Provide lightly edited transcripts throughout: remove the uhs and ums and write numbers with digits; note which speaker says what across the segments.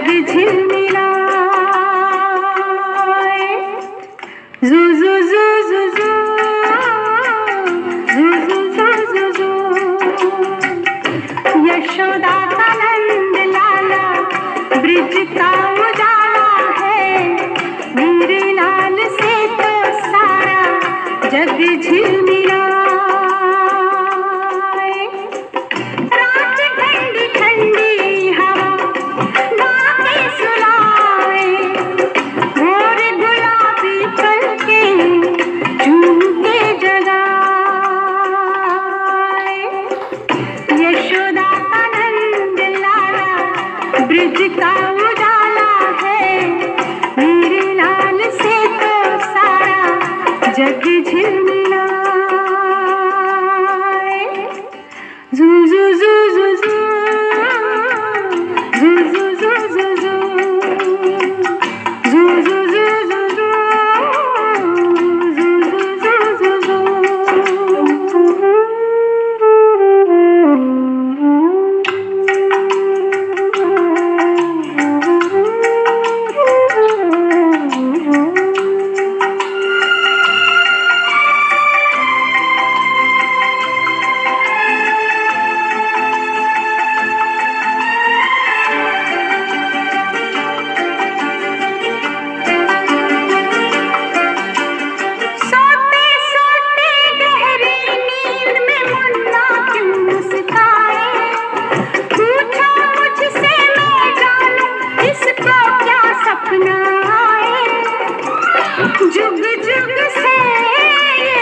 Speaker 1: झिलमिलाए। जू जू जू जू जू जू जू जू जू जू। यशोदा का नंद लाला ब्रिज का उजाला है। मेरे लाल से तो सारा जग झिलमिलाए। रात ठंडी ठंडी हवा गाके सुनाए। भोर गुलाबी पलके झूम के जगाए। यशोदा का नंद लाला ब्रिज का उजाला है। मेरे लाल से तो सारा जग झिलमिलाए। जू जू जू जू जू जू जू जू जू जू जू जू जू जू जू जू जू जू। जुग जुग से ये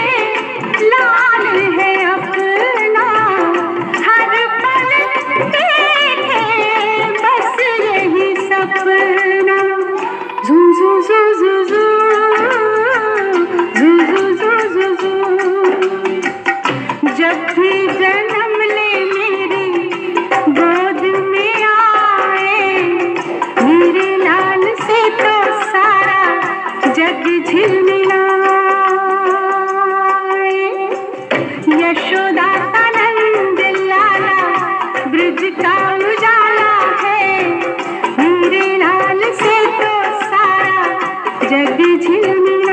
Speaker 1: लाल है अपना। हर पल देखे बस यही सपना। जू जू जू जू जू जू जू जू जू जू। जब भी जन्म ले मेरी गोद में आए। मेरे लाल से तो सारा जग झिलमिलाए। यशोदा का नंद लाला ब्रिज का उजाला है। मेरे लाल से तो सारा जग झिलमिलाए।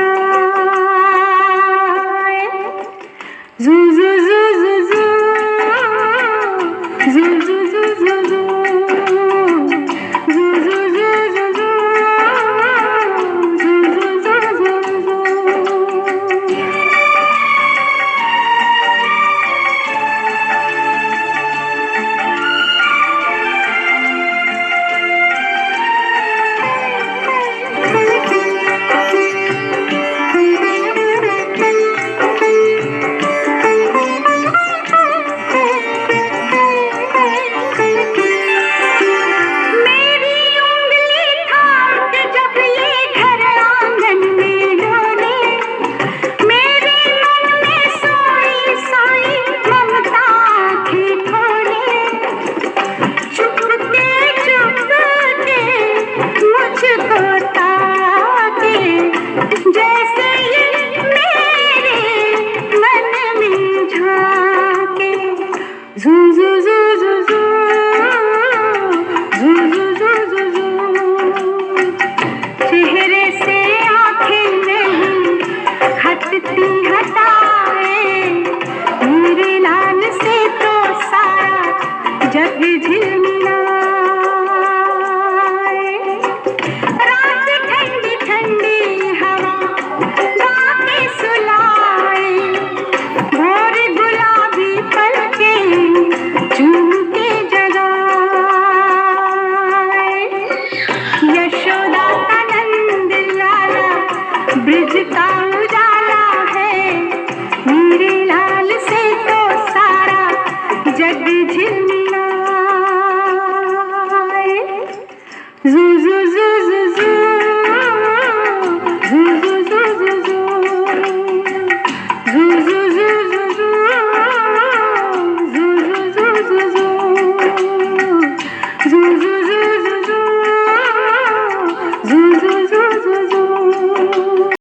Speaker 1: जू जू जू जू जू जू जू जू जू जू। Zoo zoo zoo zoo zoo.